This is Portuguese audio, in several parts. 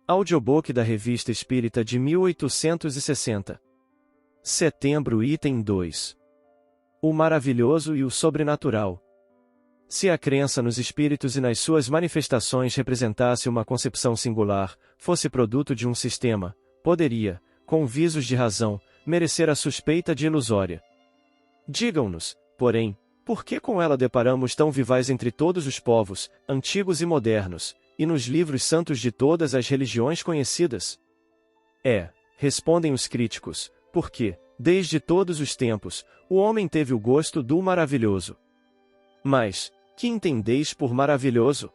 Audiobook da Revista Espírita de 1860. Setembro, item 2. O maravilhoso e o sobrenatural. Se a crença nos espíritos e nas suas manifestações representasse uma concepção singular, fosse produto de um sistema, poderia, com visos de razão, merecer a suspeita de ilusória. Digam-nos, porém, por que com ela deparamos tão vivaz entre todos os povos, antigos e modernos, e nos livros santos de todas as religiões conhecidas? Respondem os críticos, porque, desde todos os tempos, o homem teve o gosto do maravilhoso. Mas, que entendeis por maravilhoso?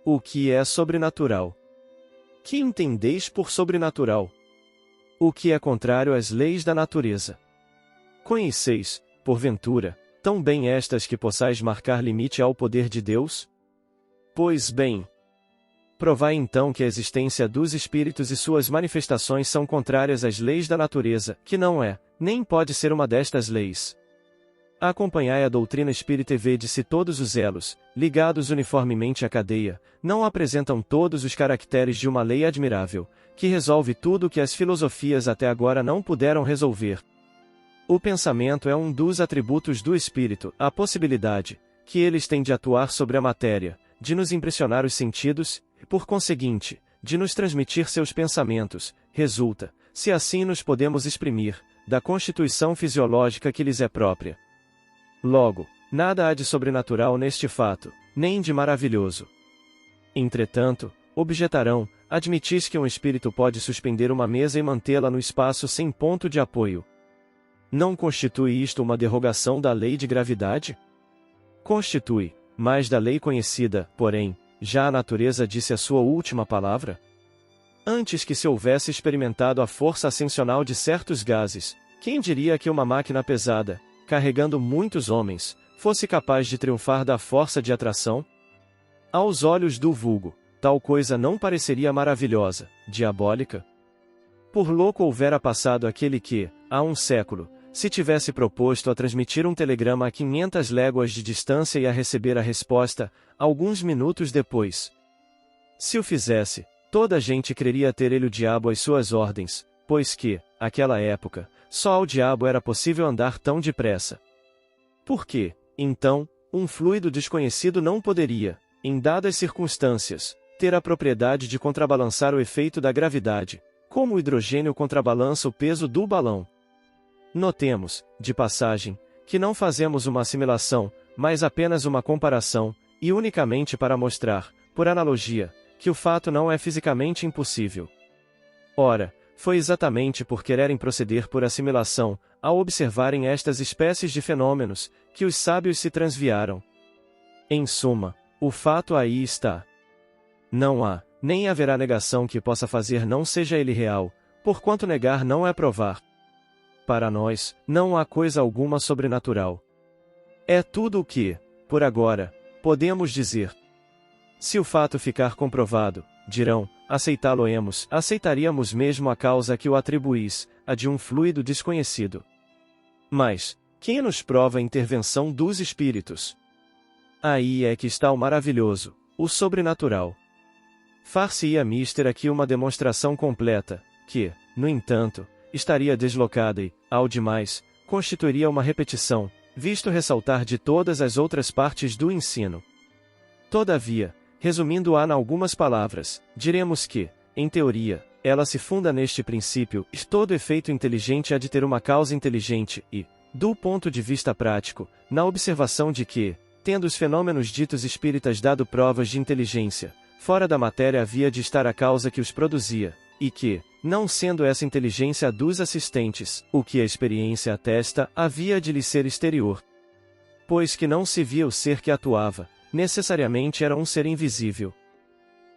O que é sobrenatural? Que entendeis por sobrenatural? O que é contrário às leis da natureza? Conheceis, porventura, tão bem estas que possais marcar limite ao poder de Deus? Pois bem, provai então que a existência dos espíritos e suas manifestações são contrárias às leis da natureza, que não é, nem pode ser uma destas leis. Acompanhai a doutrina espírita e vede se todos os elos, ligados uniformemente à cadeia, não apresentam todos os caracteres de uma lei admirável, que resolve tudo o que as filosofias até agora não puderam resolver. O pensamento é um dos atributos do espírito, a possibilidade, que eles têm de atuar sobre a matéria, de nos impressionar os sentidos, e por conseguinte, de nos transmitir seus pensamentos, resulta, se assim nos podemos exprimir, da constituição fisiológica que lhes é própria. Logo, nada há de sobrenatural neste fato, nem de maravilhoso. Entretanto, objetarão, admitis que um espírito pode suspender uma mesa e mantê-la no espaço sem ponto de apoio. Não constitui isto uma derrogação da lei de gravidade? Constitui, mas da lei conhecida, porém, já a natureza disse a sua última palavra? Antes que se houvesse experimentado a força ascensional de certos gases, quem diria que uma máquina pesada, carregando muitos homens, fosse capaz de triunfar da força de atração? Aos olhos do vulgo, tal coisa não pareceria maravilhosa, diabólica? Por louco houvera passado aquele que, há um século, se tivesse proposto a transmitir um telegrama a 500 léguas de distância e a receber a resposta, alguns minutos depois. Se o fizesse, toda a gente creria ter ele o diabo às suas ordens, pois que, àquela época, só ao diabo era possível andar tão depressa. Por que, então, um fluido desconhecido não poderia, em dadas circunstâncias, ter a propriedade de contrabalançar o efeito da gravidade, como o hidrogênio contrabalança o peso do balão? Notemos, de passagem, que não fazemos uma assimilação, mas apenas uma comparação, e unicamente para mostrar, por analogia, que o fato não é fisicamente impossível. Ora, foi exatamente por quererem proceder por assimilação, ao observarem estas espécies de fenômenos, que os sábios se transviaram. Em suma, o fato aí está. Não há, nem haverá negação que possa fazer não seja ele real, porquanto negar não é provar. Para nós, não há coisa alguma sobrenatural. É tudo o que, por agora, podemos dizer. Se o fato ficar comprovado, dirão, aceitá-lo-emos, aceitaríamos mesmo a causa que o atribuís, a de um fluido desconhecido. Mas, quem nos prova a intervenção dos espíritos? Aí é que está o maravilhoso, o sobrenatural. Far-se-ia mister aqui uma demonstração completa, que, no entanto, estaria deslocada e, ao demais, constituiria uma repetição, visto ressaltar de todas as outras partes do ensino. Todavia, resumindo-a em algumas palavras, diremos que, em teoria, ela se funda neste princípio, e todo efeito inteligente há de ter uma causa inteligente e, do ponto de vista prático, na observação de que, tendo os fenômenos ditos espíritas dado provas de inteligência, fora da matéria havia de estar a causa que os produzia, e que, não sendo essa inteligência a dos assistentes, o que a experiência atesta, havia de lhe ser exterior. Pois que não se via o ser que atuava, necessariamente era um ser invisível.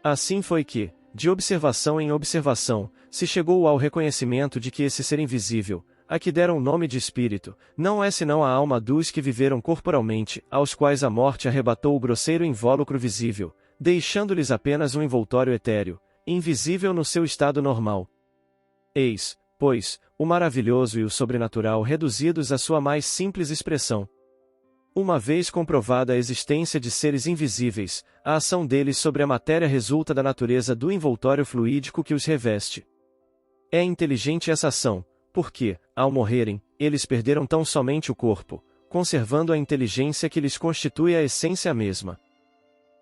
Assim foi que, de observação em observação, se chegou ao reconhecimento de que esse ser invisível, a que deram o nome de espírito, não é senão a alma dos que viveram corporalmente, aos quais a morte arrebatou o grosseiro invólucro visível, deixando-lhes apenas um envoltório etéreo, invisível no seu estado normal. Eis, pois, o maravilhoso e o sobrenatural reduzidos à sua mais simples expressão. Uma vez comprovada a existência de seres invisíveis, a ação deles sobre a matéria resulta da natureza do envoltório fluídico que os reveste. É inteligente essa ação, porque, ao morrerem, eles perderam tão somente o corpo, conservando a inteligência que lhes constitui a essência mesma.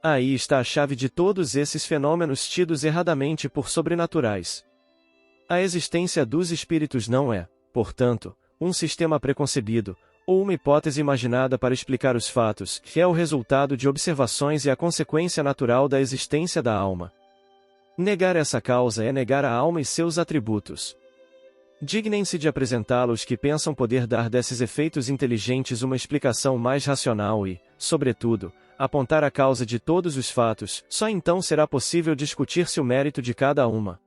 Aí está a chave de todos esses fenômenos tidos erradamente por sobrenaturais. A existência dos espíritos não é, portanto, um sistema preconcebido, ou uma hipótese imaginada para explicar os fatos, que é o resultado de observações e a consequência natural da existência da alma. Negar essa causa é negar a alma e seus atributos. Dignem-se de apresentá-los que pensam poder dar desses efeitos inteligentes uma explicação mais racional e, sobretudo, apontar a causa de todos os fatos, só então será possível discutir-se o mérito de cada uma.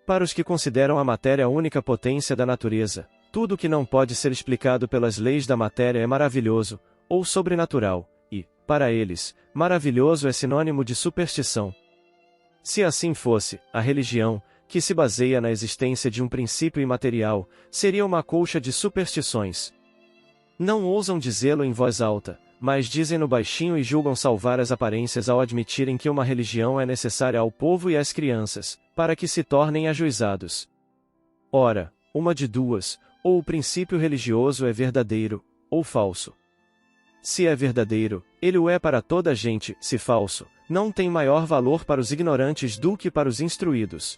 Para os que consideram a matéria a única potência da natureza, tudo que não pode ser explicado pelas leis da matéria é maravilhoso, ou sobrenatural, e, para eles, maravilhoso é sinônimo de superstição. Se assim fosse, a religião, que se baseia na existência de um princípio imaterial, seria uma colcha de superstições. Não ousam dizê-lo em voz alta, mas dizem-no baixinho e julgam salvar as aparências ao admitirem que uma religião é necessária ao povo e às crianças, para que se tornem ajuizados. Ora, uma de duas, ou o princípio religioso é verdadeiro, ou falso. Se é verdadeiro, ele o é para toda a gente, se falso, não tem maior valor para os ignorantes do que para os instruídos.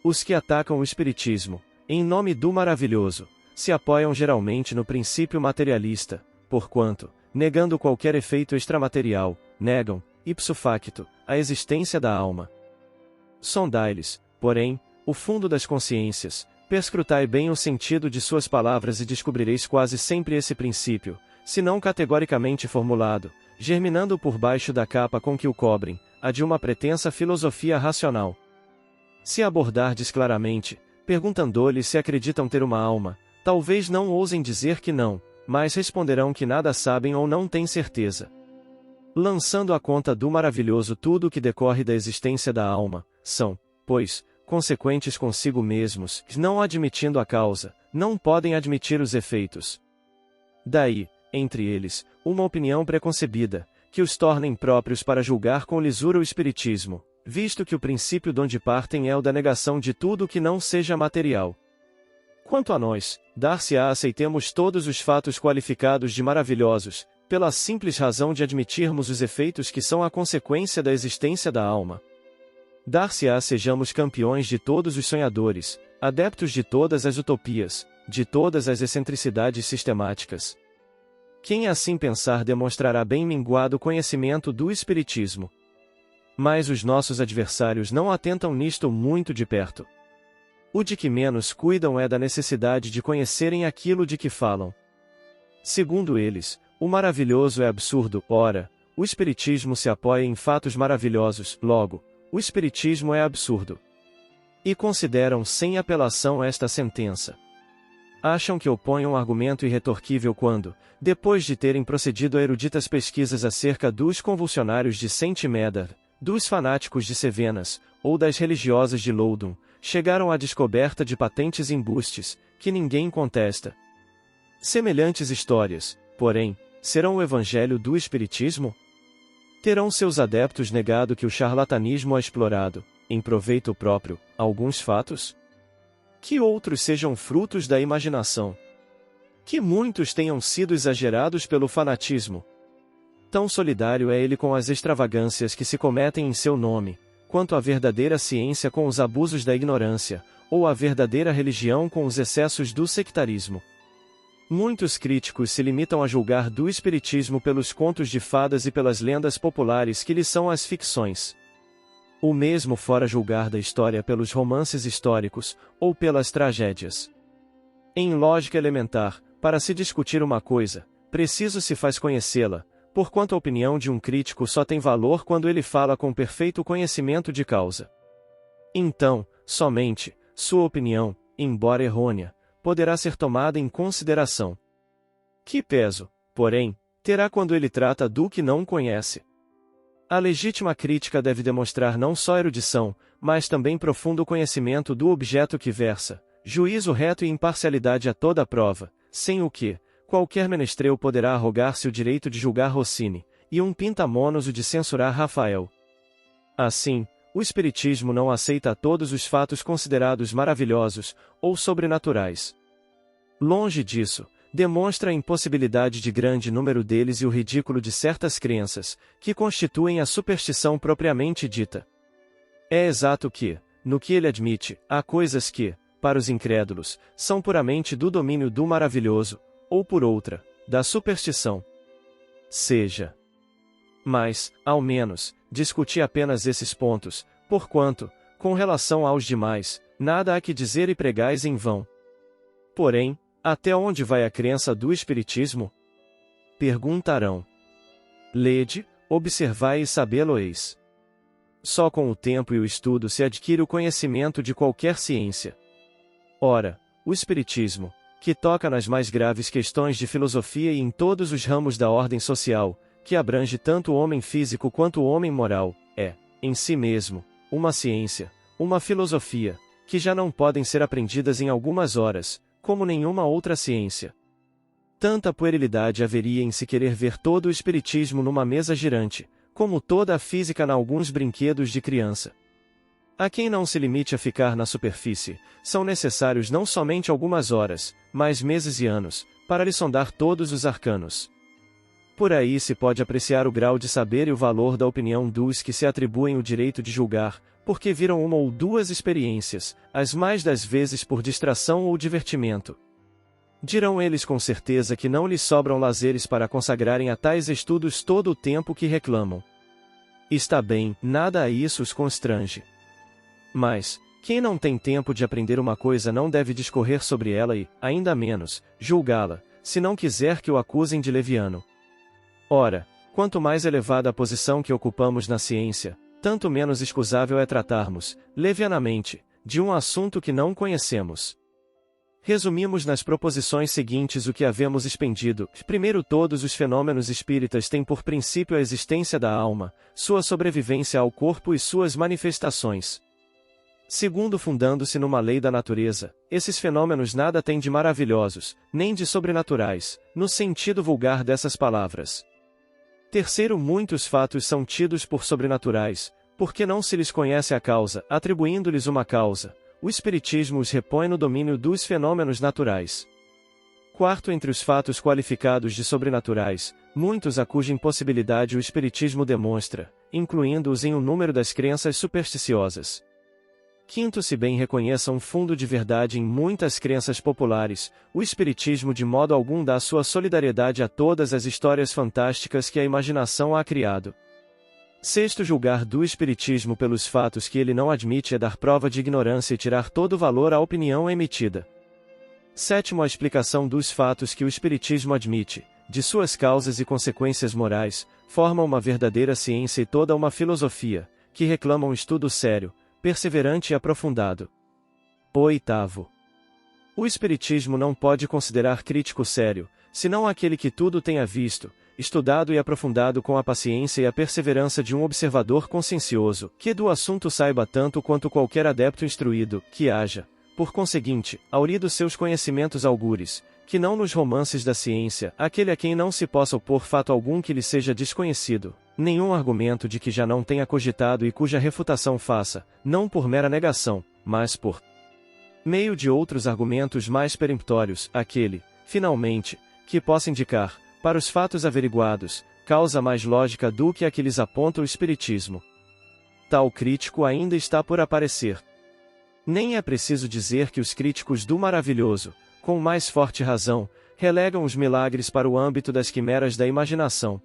Os que atacam o espiritismo, em nome do maravilhoso, se apoiam geralmente no princípio materialista, porquanto, negando qualquer efeito extramaterial, negam, ipso facto, a existência da alma. Sondai-lhes, porém, o fundo das consciências, perscrutai bem o sentido de suas palavras e descobrireis quase sempre esse princípio, se não categoricamente formulado, germinando por baixo da capa com que o cobrem, a de uma pretensa filosofia racional. Se abordardes claramente, perguntando-lhes se acreditam ter uma alma, talvez não ousem dizer que não, mas responderão que nada sabem ou não têm certeza. Lançando à conta do maravilhoso tudo o que decorre da existência da alma, são, pois, consequentes consigo mesmos, que não admitindo a causa, não podem admitir os efeitos. Daí, entre eles, uma opinião preconcebida, que os torna impróprios para julgar com lisura o espiritismo, visto que o princípio donde partem é o da negação de tudo que não seja material. Quanto a nós, dar-se-á aceitemos todos os fatos qualificados de maravilhosos, pela simples razão de admitirmos os efeitos que são a consequência da existência da alma. Dar-se-á sejamos campeões de todos os sonhadores, adeptos de todas as utopias, de todas as excentricidades sistemáticas. Quem assim pensar demonstrará bem minguado conhecimento do espiritismo. Mas os nossos adversários não atentam nisto muito de perto. O de que menos cuidam é da necessidade de conhecerem aquilo de que falam. Segundo eles, o maravilhoso é absurdo, ora, o espiritismo se apoia em fatos maravilhosos, logo, o espiritismo é absurdo. E consideram sem apelação esta sentença. Acham que opõem um argumento irretorquível quando, depois de terem procedido a eruditas pesquisas acerca dos convulsionários de Saint Médard, dos fanáticos de Cevenas, ou das religiosas de Loudun, chegaram à descoberta de patentes embustes, que ninguém contesta. Semelhantes histórias, porém, serão o evangelho do espiritismo? Terão seus adeptos negado que o charlatanismo ha explorado, em proveito próprio, alguns fatos? Que outros sejam frutos da imaginação? Que muitos tenham sido exagerados pelo fanatismo? Tão solidário é ele com as extravagâncias que se cometem em seu nome, quanto a verdadeira ciência com os abusos da ignorância, ou a verdadeira religião com os excessos do sectarismo. Muitos críticos se limitam a julgar do espiritismo pelos contos de fadas e pelas lendas populares que lhe são as ficções. O mesmo fora julgar da história pelos romances históricos, ou pelas tragédias. Em lógica elementar, para se discutir uma coisa, preciso se faz conhecê-la, porquanto a opinião de um crítico só tem valor quando ele fala com perfeito conhecimento de causa. Então, somente, sua opinião, embora errônea, poderá ser tomada em consideração. Que peso, porém, terá quando ele trata do que não conhece? A legítima crítica deve demonstrar não só erudição, mas também profundo conhecimento do objeto que versa, juízo reto e imparcialidade a toda a prova, sem o que, qualquer menestrel poderá arrogar-se o direito de julgar Rossini, e um pinta-monos o de censurar Rafael. Assim, o Espiritismo não aceita todos os fatos considerados maravilhosos, ou sobrenaturais. Longe disso, demonstra a impossibilidade de grande número deles e o ridículo de certas crenças, que constituem a superstição propriamente dita. É exato que, no que ele admite, há coisas que, para os incrédulos, são puramente do domínio do maravilhoso, ou por outra, da superstição. Mas, ao menos, discuti apenas esses pontos, porquanto, com relação aos demais, nada há que dizer e pregais em vão. Porém, até onde vai a crença do Espiritismo? Perguntarão. Lede, observai e sabê-lo-eis. Só com o tempo e o estudo se adquire o conhecimento de qualquer ciência. Ora, o Espiritismo, que toca nas mais graves questões de filosofia e em todos os ramos da ordem social, que abrange tanto o homem físico quanto o homem moral, é, em si mesmo, uma ciência, uma filosofia, que já não podem ser aprendidas em algumas horas, como nenhuma outra ciência. Tanta puerilidade haveria em se querer ver todo o Espiritismo numa mesa girante, como toda a física em alguns brinquedos de criança. A quem não se limite a ficar na superfície, são necessários não somente algumas horas, mas meses e anos, para lhe sondar todos os arcanos. Por aí se pode apreciar o grau de saber e o valor da opinião dos que se atribuem o direito de julgar, porque viram uma ou duas experiências, as mais das vezes por distração ou divertimento. Dirão eles com certeza que não lhes sobram lazeres para consagrarem a tais estudos todo o tempo que reclamam. Está bem, nada a isso os constrange. Mas, quem não tem tempo de aprender uma coisa não deve discorrer sobre ela e, ainda menos, julgá-la, se não quiser que o acusem de leviano. Ora, quanto mais elevada a posição que ocupamos na ciência, tanto menos escusável é tratarmos, levianamente, de um assunto que não conhecemos. Resumimos nas proposições seguintes o que havemos expendido. Primeiro, todos os fenômenos espíritas têm por princípio a existência da alma, sua sobrevivência ao corpo e suas manifestações. Segundo, fundando-se numa lei da natureza, esses fenômenos nada têm de maravilhosos, nem de sobrenaturais, no sentido vulgar dessas palavras. Terceiro, muitos fatos são tidos por sobrenaturais, porque não se lhes conhece a causa, atribuindo-lhes uma causa. O Espiritismo os repõe no domínio dos fenômenos naturais. Quarto, entre os fatos qualificados de sobrenaturais, muitos a cuja impossibilidade o Espiritismo demonstra, incluindo-os em um número das crenças supersticiosas. Quinto, se bem reconheça um fundo de verdade em muitas crenças populares, o Espiritismo de modo algum dá sua solidariedade a todas as histórias fantásticas que a imaginação há criado. Sexto, julgar do Espiritismo pelos fatos que ele não admite é dar prova de ignorância e tirar todo o valor à opinião emitida. Sétimo, a explicação dos fatos que o Espiritismo admite, de suas causas e consequências morais, forma uma verdadeira ciência e toda uma filosofia, que reclama um estudo sério, perseverante e aprofundado. Oitavo. O Espiritismo não pode considerar crítico sério, senão aquele que tudo tenha visto, estudado e aprofundado com a paciência e a perseverança de um observador consciencioso, que do assunto saiba tanto quanto qualquer adepto instruído, que haja, por conseguinte, aurido seus conhecimentos augures, que não nos romances da ciência, aquele a quem não se possa opor fato algum que lhe seja desconhecido, nenhum argumento de que já não tenha cogitado e cuja refutação faça, não por mera negação, mas por meio de outros argumentos mais peremptórios, aquele, finalmente, que possa indicar, para os fatos averiguados, causa mais lógica do que a que lhes aponta o Espiritismo. Tal crítico ainda está por aparecer. Nem é preciso dizer que os críticos do maravilhoso, com mais forte razão, relegam os milagres para o âmbito das quimeras da imaginação.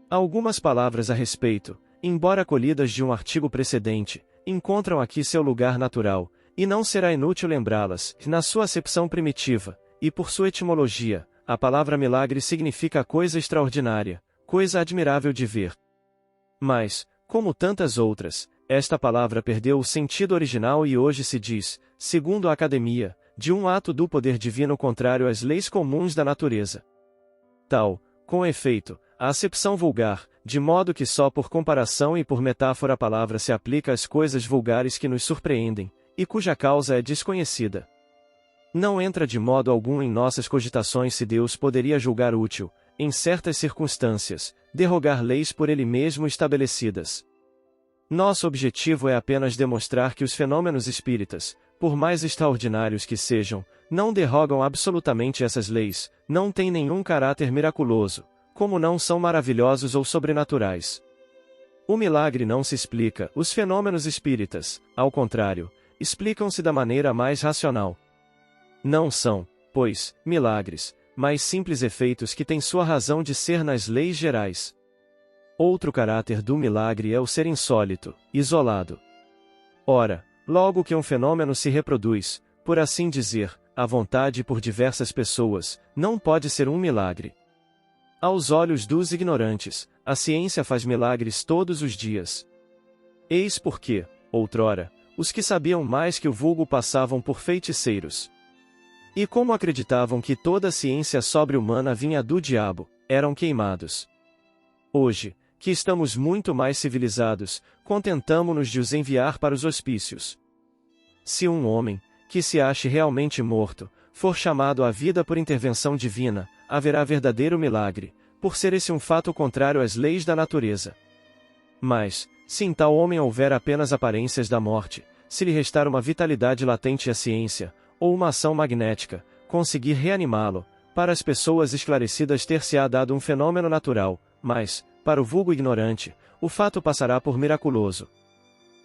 Algumas palavras a respeito, embora colhidas de um artigo precedente, encontram aqui seu lugar natural, e não será inútil lembrá-las, na sua acepção primitiva, e por sua etimologia, a palavra milagre significa coisa extraordinária, coisa admirável de ver. Mas, como tantas outras, esta palavra perdeu o sentido original e hoje se diz, segundo a Academia, de um ato do poder divino contrário às leis comuns da natureza. Tal, com efeito, a acepção vulgar, de modo que só por comparação e por metáfora a palavra se aplica às coisas vulgares que nos surpreendem, e cuja causa é desconhecida. Não entra de modo algum em nossas cogitações se Deus poderia julgar útil, em certas circunstâncias, derrogar leis por ele mesmo estabelecidas. Nosso objetivo é apenas demonstrar que os fenômenos espíritas, por mais extraordinários que sejam, não derrogam absolutamente essas leis, não têm nenhum caráter miraculoso, como não são maravilhosos ou sobrenaturais. O milagre não se explica, os fenômenos espíritas, ao contrário, explicam-se da maneira mais racional. Não são, pois, milagres, mas simples efeitos que têm sua razão de ser nas leis gerais. Outro caráter do milagre é o ser insólito, isolado. Ora, logo que um fenômeno se reproduz, por assim dizer, à vontade por diversas pessoas, não pode ser um milagre. Aos olhos dos ignorantes, a ciência faz milagres todos os dias. Eis porque, outrora, os que sabiam mais que o vulgo passavam por feiticeiros. E como acreditavam que toda a ciência sobre-humana vinha do diabo, eram queimados. Hoje, que estamos muito mais civilizados, contentamo-nos de os enviar para os hospícios. Se um homem, que se ache realmente morto, for chamado à vida por intervenção divina, haverá verdadeiro milagre, por ser esse um fato contrário às leis da natureza. Mas, se em tal homem houver apenas aparências da morte, se lhe restar uma vitalidade latente à ciência, ou uma ação magnética, conseguir reanimá-lo, para as pessoas esclarecidas ter-se-á dado um fenômeno natural, mas, para o vulgo ignorante, o fato passará por miraculoso.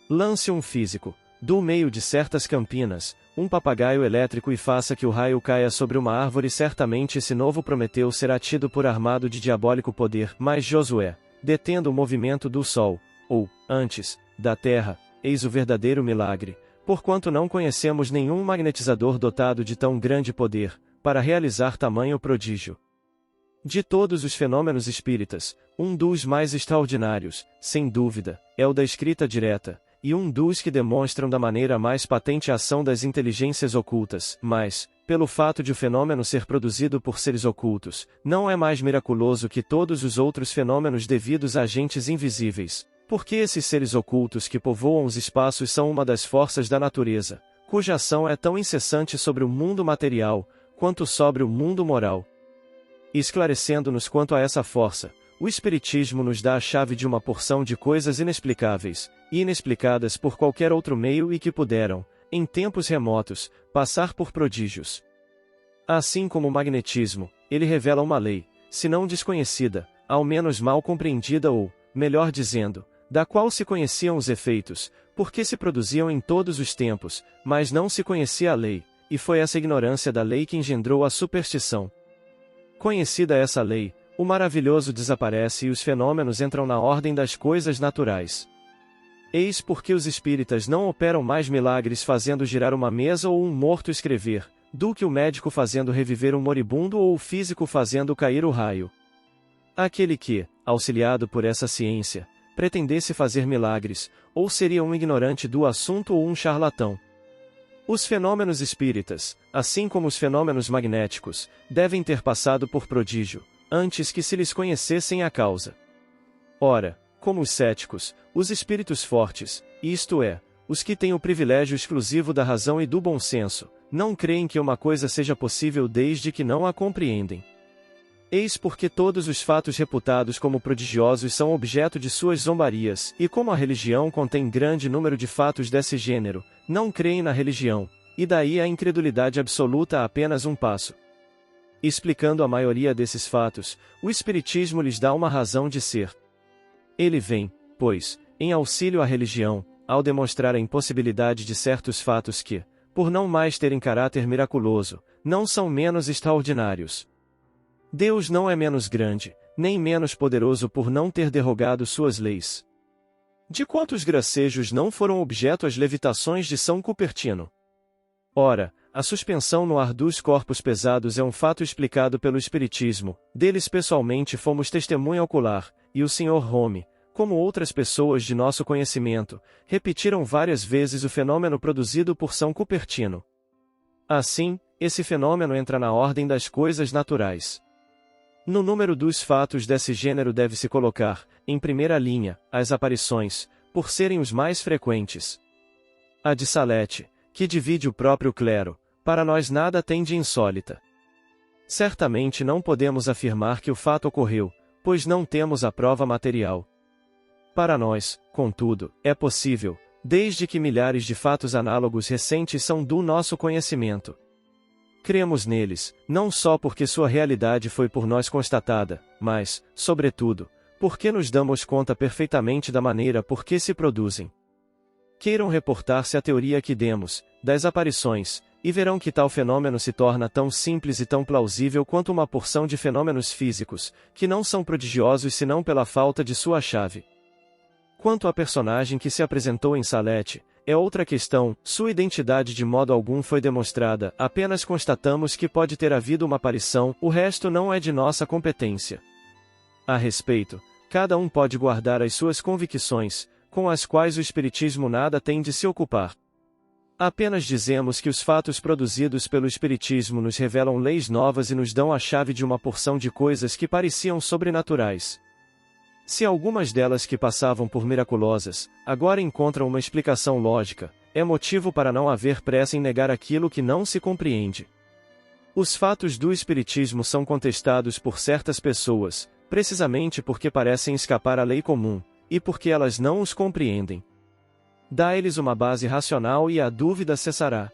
Lance um físico, do meio de certas campinas, um papagaio elétrico e faça que o raio caia sobre uma árvore, certamente esse novo Prometeu será tido por armado de diabólico poder, mas Josué, detendo o movimento do sol, ou, antes, da terra, eis o verdadeiro milagre, porquanto não conhecemos nenhum magnetizador dotado de tão grande poder, para realizar tamanho prodígio. De todos os fenômenos espíritas, um dos mais extraordinários, sem dúvida, é o da escrita direta, e um dos que demonstram da maneira mais patente a ação das inteligências ocultas, mas, pelo fato de o fenômeno ser produzido por seres ocultos, não é mais miraculoso que todos os outros fenômenos devidos a agentes invisíveis, porque esses seres ocultos que povoam os espaços são uma das forças da natureza, cuja ação é tão incessante sobre o mundo material, quanto sobre o mundo moral. Esclarecendo-nos quanto a essa força, o Espiritismo nos dá a chave de uma porção de coisas inexplicáveis, e inexplicadas por qualquer outro meio e que puderam, em tempos remotos, passar por prodígios. Assim como o magnetismo, ele revela uma lei, se não desconhecida, ao menos mal compreendida ou, melhor dizendo, da qual se conheciam os efeitos, porque se produziam em todos os tempos, mas não se conhecia a lei, e foi essa ignorância da lei que engendrou a superstição. Conhecida essa lei, o maravilhoso desaparece e os fenômenos entram na ordem das coisas naturais. Eis porque os espíritas não operam mais milagres fazendo girar uma mesa ou um morto escrever, do que o médico fazendo reviver um moribundo ou o físico fazendo cair o raio. Aquele que, auxiliado por essa ciência, pretendesse fazer milagres, ou seria um ignorante do assunto ou um charlatão. Os fenômenos espíritas, assim como os fenômenos magnéticos, devem ter passado por prodígio, antes que se lhes conhecessem a causa. Ora, como os céticos, os espíritos fortes, isto é, os que têm o privilégio exclusivo da razão e do bom senso, não creem que uma coisa seja possível desde que não a compreendem. Eis porque todos os fatos reputados como prodigiosos são objeto de suas zombarias, e como a religião contém grande número de fatos desse gênero, não creem na religião, e daí a incredulidade absoluta a apenas um passo. Explicando a maioria desses fatos, o Espiritismo lhes dá uma razão de ser. Ele vem, pois, em auxílio à religião, ao demonstrar a impossibilidade de certos fatos que, por não mais terem caráter miraculoso, não são menos extraordinários. Deus não é menos grande, nem menos poderoso por não ter derrogado suas leis. De quantos gracejos não foram objeto as levitações de São Cupertino? Ora, a suspensão no ar dos corpos pesados é um fato explicado pelo Espiritismo, deles pessoalmente fomos testemunha ocular, e o Sr. Home, como outras pessoas de nosso conhecimento, repetiram várias vezes o fenômeno produzido por São Cupertino. Assim, esse fenômeno entra na ordem das coisas naturais. No número dos fatos desse gênero deve-se colocar, em primeira linha, as aparições, por serem os mais frequentes. A de Salete, que divide o próprio clero, Para nós nada tem de insólita. Certamente não podemos afirmar que o fato ocorreu, pois não temos a prova material. Para nós, contudo, é possível, desde que milhares de fatos análogos recentes são do nosso conhecimento. Cremos neles, não só porque sua realidade foi por nós constatada, mas, sobretudo, porque nos damos conta perfeitamente da maneira por que se produzem. Queiram reportar-se à teoria que demos, das aparições, e verão que tal fenômeno se torna tão simples e tão plausível quanto uma porção de fenômenos físicos, que não são prodigiosos senão pela falta de sua chave. Quanto à personagem que se apresentou em Salete, é outra questão, sua identidade de modo algum foi demonstrada, apenas constatamos que pode ter havido uma aparição, o resto não é de nossa competência. A respeito, cada um pode guardar as suas convicções, com as quais o Espiritismo nada tem de se ocupar. Apenas dizemos que os fatos produzidos pelo Espiritismo nos revelam leis novas e nos dão a chave de uma porção de coisas que pareciam sobrenaturais. Se algumas delas que passavam por miraculosas, agora encontram uma explicação lógica, é motivo para não haver pressa em negar aquilo que não se compreende. Os fatos do Espiritismo são contestados por certas pessoas, precisamente porque parecem escapar à lei comum, e porque elas não os compreendem. Dá-lhes uma base racional e a dúvida cessará.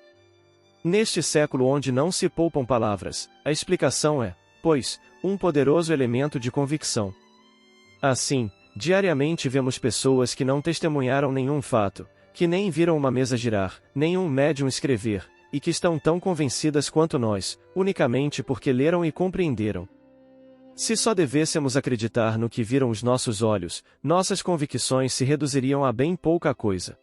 Neste século onde não se poupam palavras, a explicação é, pois, um poderoso elemento de convicção. Assim, diariamente vemos pessoas que não testemunharam nenhum fato, que nem viram uma mesa girar, nem um médium escrever, e que estão tão convencidas quanto nós, unicamente porque leram e compreenderam. Se só devêssemos acreditar no que viram os nossos olhos, nossas convicções se reduziriam a bem pouca coisa.